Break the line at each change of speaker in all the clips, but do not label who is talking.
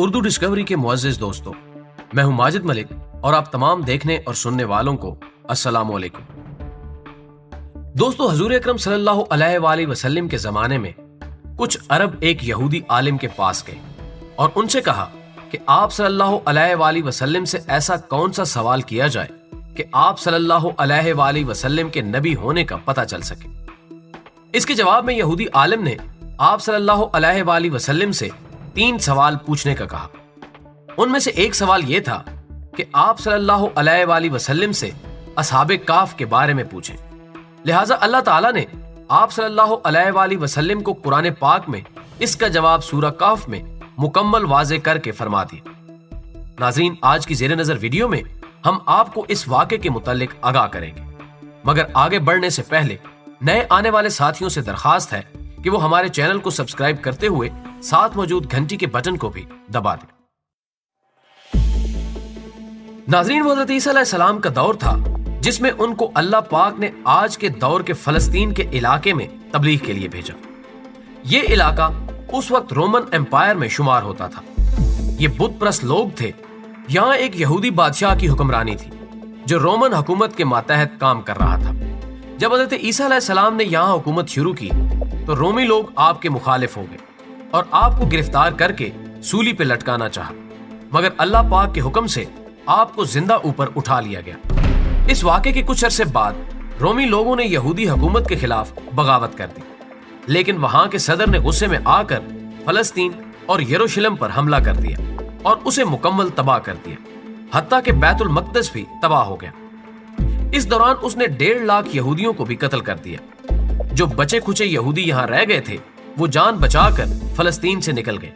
Urdu discovery के मुअज़्ज़िज़ दोस्तों, मैं हूं माजिद मलिक और आप तमाम देखने और सुनने वालों को अस्सलाम वालेकुम। दोस्तों, हजूर अकरम सल्लल्लाहु अलैहि वसल्लम के ज़माने में कुछ अरब एक यहूदी आलिम के पास गए और उनसे कहा कि आप सल्लल्लाहु अलैहि वसल्लम से ऐसा कौन सा सवाल किया जाए कि आप सल्लल्लाहु अलैहि वसल्लम के नबी होने का पता चल सके। इसके जवाब में यहूदी आलिम ने आप सल्लल्लाहु अलैहि वसल्लम से 3 सवाल पूछने का कहा। उनमें से एक सवाल यह था कि आप सल्लल्लाहु अलैहि वसल्लम से असहाबे काफ के बारे में पूछें। लिहाजा अल्लाह ताला ने आप सल्लल्लाहु अलैहि वसल्लम को कुरान पाक में इसका जवाब सूरह काफ में मुकम्मल वाज़े करके फरमा दिया। नाज़रीन, आज की ज़ेरे नज़र वीडियो में हम आपको इस वाक़े के मुतालिक आगाह करेंगे, मगर आगे बढ़ने से पहले नए आने वाले साथियों से दरखास्त है कि वो हमारे चैनल को सब्सक्राइब करते हुए साथ मौजूद घंटी के बटन को भी दबा दें। नाज़रीन, वो हज़रत ईसा अलैहिस्सलाम का दौर था जिसमें उनको अल्लाह पाक ने आज के दौर के फलस्तीन के इलाके में तबलीग के लिए भेजा। ये इलाका उस वक्त रोमन एम्पायर में शुमार होता था। ये बुत परस्त लोग थे। यहाँ एक यहूदी बादशाह की हुक्मरानी थी जो रोमन हुकूमत के मातहत काम कर रहा था। जब हज़रत ईसा अलैहिस्सलाम ने यहाँ हुकूमत शुरू की तो रोमी लोग आपके मुखालिफ हो गए और आपको गिरफ्तार करके सूली पे लटकाना चाहा, मगर अल्लाह पाक के हुक्म से आपको जिंदा ऊपर उठा लिया गया। इस वाक़े के कुछ अरसे बाद रोमी लोगों ने यहूदी हुकूमत के खिलाफ बगावत कर दी, लेकिन वहां के सदर ने गुस्से में आकर फलस्तीन और यरूशलेम पर हमला कर दिया और उसे मुकम्मल तबाह कर दिया, हत्ता कि बैतुल मक़दस भी तबाह हो गया। इस दौरान उसने 1.5 लाख यहूदियों को भी कत्ल कर दिया। जो बचे खुचे यहूदी यहाँ रह गए थे वो जान बचाकर फलस्तीन से निकल गए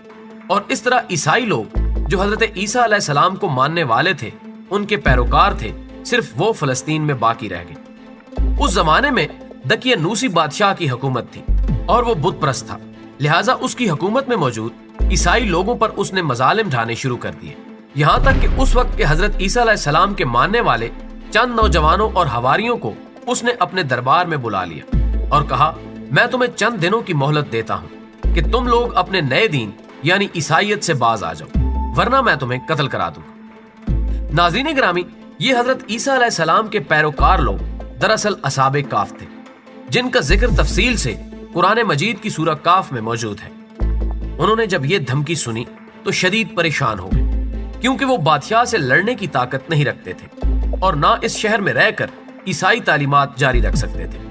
और इस तरह ईसाई लोग जो हजरत ईसा अलैहिस्सलाम को मानने वाले थे, उनके पैरोकार थे, सिर्फ वो फलस्तीन में बाकी रह गए। उस जमाने में दकियानूसी बादशाह की हुकूमत थी और वो बुत परस्त था। लिहाजा उसकी हुकूमत में मौजूद ईसाई लोगों पर उसने मजालिम ढाने शुरू कर दिए, यहाँ तक कि उस वक्त के हजरत ईसा अलैहिस्सलाम के मानने वाले चंद नौजवानों और हवारियों को उसने अपने दरबार में बुला लिया और कहा, मैं तुम्हें चंद दिनों की मोहलत देता हूं कि तुम लोग अपने नए दीन यानी ईसाइयत से बाज आ जाओ, वरना मैं तुम्हें कत्ल करा दूंगा। नाज़रीन गिरामी, ये हजरत ईसा अलैहिस्सलाम के पैरोकार लोग दरअसल असहाबे काफ थे, जिनका जिक्र तफसील से कुरान मजीद की सूरह काफ में मौजूद है। उन्होंने जब ये धमकी सुनी तो शदीद परेशान हो गए, क्योंकि वो बादशाह से लड़ने की ताकत नहीं रखते थे और ना इस शहर में रहकर ईसाई तालीमात जारी रख सकते थे,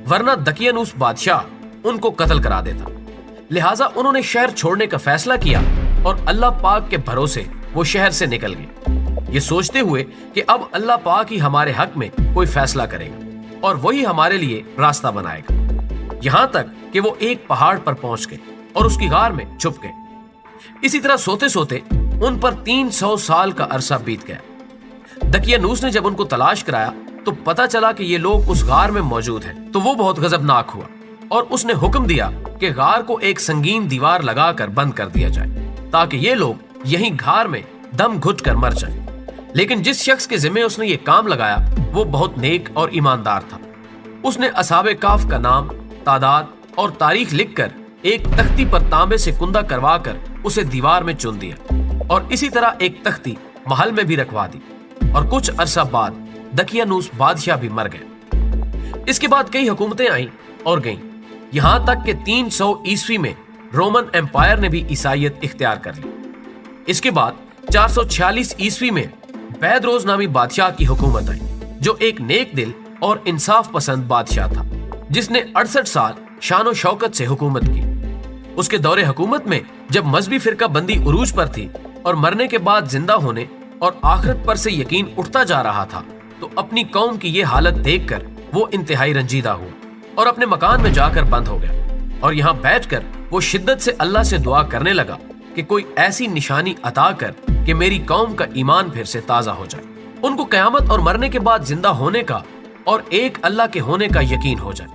वरना दकियानूस बादशाह उनको कत्ल करा देता। लिहाजा उन्होंने शहर छोड़ने का फैसला किया और अल्लाह पाक के भरोसे वो शहर से निकल गए, ये सोचते हुए कि अब अल्लाह पाक ही हमारे हक में कोई फैसला करेगा और वही हमारे लिए रास्ता बनाएगा। यहाँ तक कि वो एक पहाड़ पर पहुंच गए और उसकी गार में छुप गए। इसी तरह सोते सोते उन पर 300 साल का अरसा बीत गया। दकियानूस ने जब उनको तलाश कराया तो पता चला कि ये लोग उस गार में मौजूद हैं, तो वो बहुत गजबनाक हुआ और उसने हुक्म दिया कि गार को एक संगीन दीवार लगाकर बंद कर दिया जाए ताकि ये लोग यहीं गार में दम घुट कर मर जाएं। लेकिन जिस शख्स के जिम्मे उसने ये काम लगाया वो बहुत नेक और ईमानदार था। उसने असहाबे काफ का नाम, तादाद और तारीख लिखकर एक तख्ती पर तांबे से कुंदा करवाकर उसे दीवार में चुन दिया और इसी तरह एक तख्ती महल में भी रखवा दी और कुछ अरसा बाद दकियानूस बादशाह भी मर गए। इसके बाद कई हुकूमतें आईं और गईं, यहाँ तक कि 300 ईस्वी में रोमन एम्पायर ने भी ईसाइयत इख्तियार कर ली। इसके बाद 446 ईस्वी में बैदरोज नामी बादशाह की हुकूमत आई, जो एक नेक दिल और इंसाफ पसंद बादशाह था, जिसने 68 साल शानो शौकत से हुकूमत की। उसके दौरे हुकूमत में जब मजहबी फिरका बंदी उरूज पर थी और मरने के बाद जिंदा होने और आखिरत पर से यकीन उठता जा रहा था, तो अपनी कौम की ये हालत देखकर वो इंतहाई रंजीदा हुआ और अपने मकान में जाकर बंद हो गया और यहाँ बैठकर वो शिद्दत से अल्लाह से दुआ करने लगा कि कोई ऐसी निशानी अता कर कि मेरी कौम का ईमान फिर से ताजा हो जाए, उनको कयामत और मरने के बाद जिंदा होने का और एक अल्लाह के होने का यकीन हो जाए।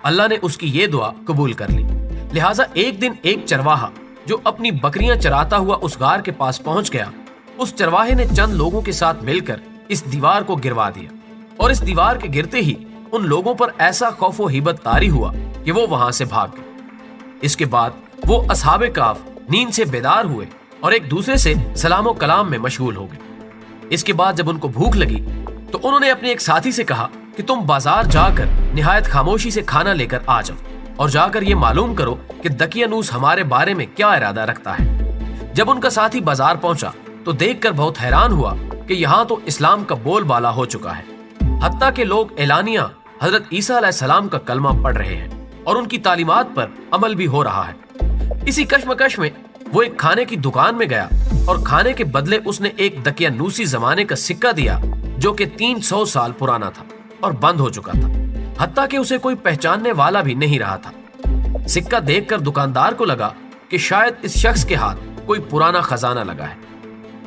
अल्लाह ने उसकी ये दुआ कबूल कर ली। लिहाजा एक दिन एक चरवाहा जो अपनी बकरियां चराता हुआ उस गार के पास पहुंच गया, उस चरवाहे ने चंद लोगों के साथ मिलकर इस दीवार को गिरवा दिया और इस दीवार के गिरते ही उन लोगों पर ऐसा खौफो हिबत तारी हुआ कि वो वहां से भाग गए। इसके बाद वो असहाबे काफ नींद से बेदार हुए और एक दूसरे से सलाम व कलाम में मशगूल हो गए। इसके बाद जब उनको भूख लगी तो उन्होंने अपने एक साथी से कहा कि तुम बाजार जाकर निहायत खामोशी से खाना लेकर आ जाओ और जाकर ये मालूम करो कि दकियानूस हमारे बारे में क्या इरादा रखता है। जब उनका साथी बाजार पहुंचा तो देखकर बहुत हैरान हुआ कि यहाँ तो इस्लाम का बोलबाला हो चुका है, हत्ता के लोग एलानिया हजरत ईसा अलैहिस्सलाम का कलमा पढ़ रहे हैं और उनकी तालीमात पर अमल भी हो रहा है। इसी कश्मकश में वो एक खाने की दुकान में गया और खाने के बदले उसने एक दकियानूसी जमाने का सिक्का दिया जो कि 300 साल पुराना था और बंद हो चुका था, हत्ता कि उसे कोई पहचानने वाला भी नहीं रहा था। सिक्का देखकर दुकानदार को लगा कि शायद इस शख्स के हाथ कोई पुराना खजाना लगा है।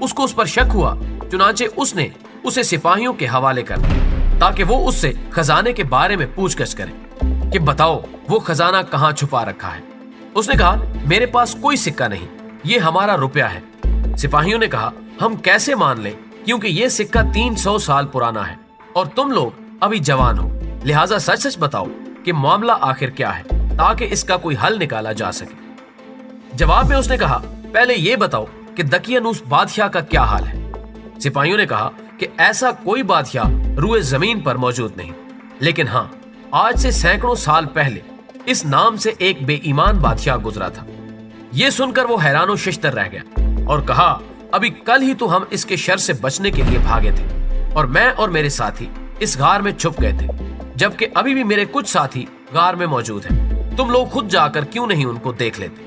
उसको उस पर शक हुआ, चुनांचे उसने उसे सिपाहियों के हवाले कर दिया ताकि वो उससे खजाने के बारे में पूछगछ करे कि बताओ वो खजाना कहाँ छुपा रखा है। उसने कहा मेरे पास कोई सिक्का नहीं, ये हमारा रुपया है। सिपाहियों ने कहा हम कैसे मान लें, क्योंकि ये सिक्का 300 साल पुराना है और तुम लोग अभी जवान हो, लिहाजा सच सच बताओ कि मामला आखिर क्या है ताकि इसका कोई हल निकाला जा सके। जवाब में उसने कहा पहले ये बताओ कि दकियानूस बादशाह का क्या हाल है। सिपाहियों ने कहा कि ऐसा कोई बादशाह रूए जमीन पर मौजूद नहीं, लेकिन हाँ आज से सैकड़ों साल पहले इस नाम से एक बेईमान बादशाह गुजरा था। ये सुनकर वो हैरानो शिश्तर रह गया और कहा अभी कल ही तो हम इसके शर से बचने के लिए भागे थे और मैं और मेरे साथी इस गार में छुप गए थे, जबकि अभी भी मेरे कुछ साथी गार में मौजूद हैं। तुम लोग खुद जाकर क्यों नहीं उनको देख लेते।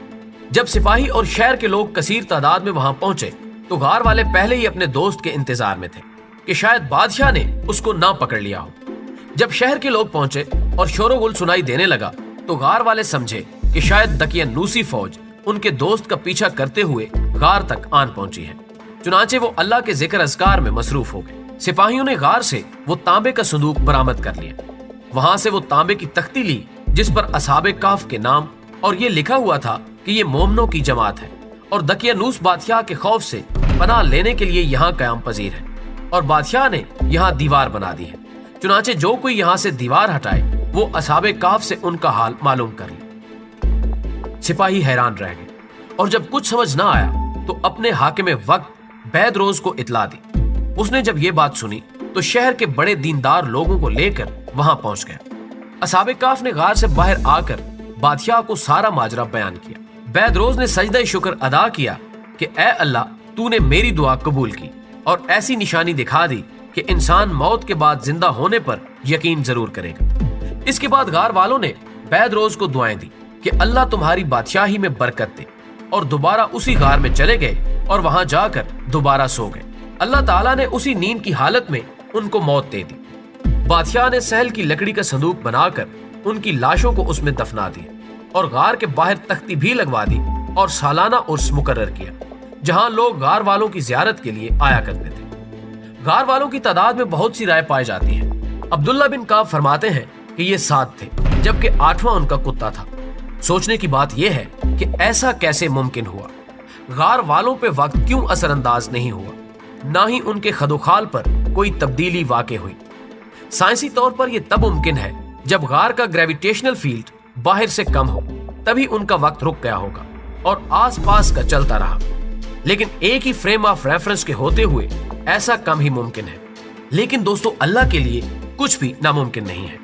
जब सिपाही और शहर के लोग कसीर तादाद में वहां पहुंचे तो गार वाले पहले ही अपने दोस्त के इंतजार में थे कि शायद बादशाह ने उसको ना पकड़ लिया हो। जब शहर के लोग पहुंचे और शोरगुल सुनाई देने लगा तो गार वाले समझे कि शायद दकियानूसी फौज उनके दोस्त का पीछा करते हुए गार तक आन पहुंची है। चुनांचे वो अल्लाह के जिक्र अज़कार में मसरूफ हो गए। सिपाहियों ने गार से वो तांबे का संदूक बरामद कर लिया। वहां से वो तांबे की तख्ती ली जिस पर असहाबे काफ के नाम और ये लिखा हुआ था कि ये मोमनों की जमात है और दकियानूस बादशाह के खौफ से पनाह लेने के लिए यहाँ कयाम पजीर है और बादशाह ने यहाँ दीवार बना दी है। चुनांचे जो कोई यहाँ से दीवार हटाए वो असहाबे काफ से उनका हाल मालूम कर ले। सिपाही हैरान रह गए और जब कुछ समझ ना आया तो अपने हाकिम वक्त बैदरोज को इतला दी। उसने जब ये बात सुनी तो शहर के बड़े दीनदार लोगों को लेकर वहां पहुंच गया। असहाबे काफ ने गार से बाहर आकर बादशाह को सारा माजरा बयान किया। बैदरोज ने सजदा शुक्र अदा किया कि ऐ अल्लाह तूने मेरी दुआ कबूल की और ऐसी निशानी दिखा दी कि इंसान मौत के बाद जिंदा होने पर यकीन जरूर करेगा। इसके बाद गार वालों ने बैदरोज को दुआएं दी कि अल्लाह तुम्हारी बादशाही में बरकत दे और दोबारा उसी गार में चले गए और वहां जाकर दोबारा सो गए। अल्लाह ताला ने उसी नींद की हालत में उनको मौत दे दी। बादशाह ने सहल की लकड़ी का संदूक बनाकर उनकी लाशों को उसमें दफना दिया और गार के बाहर तख्ती भी लगवा दी और सालाना उर्स मुकर्रर किया जहां लोग गार वालों की जियारत के लिए आया करते थे। गार वालों की तादाद में बहुत सी राय पाई जाती है। अब्दुल्ला बिन काब फरमाते हैं कि ये 7 थे जबकि 8वां उनका कुत्ता था। सोचने की बात यह है कि ऐसा कैसे मुमकिन हुआ। गार वालों पे वक्त क्यों असरअंदाज नहीं हुआ, ना ही उनके खदोखाल पर कोई तब्दीली वाक़ हुई। साइंसी तौर पर यह तब मुमकिन है जब गार का ग्रेविटेशनल फील्ड बाहर से कम हो, तभी उनका वक्त रुक गया होगा और आसपास का चलता रहा। लेकिन एक ही फ्रेम ऑफ रेफरेंस के होते हुए ऐसा कम ही मुमकिन है। लेकिन दोस्तों अल्लाह के लिए कुछ भी नामुमकिन नहीं है।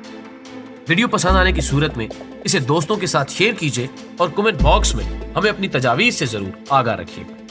वीडियो पसंद आने की सूरत में इसे दोस्तों के साथ शेयर कीजिए और कमेंट बॉक्स में हमें अपनी तजावीज़ से जरूर आगाह रखिएगा।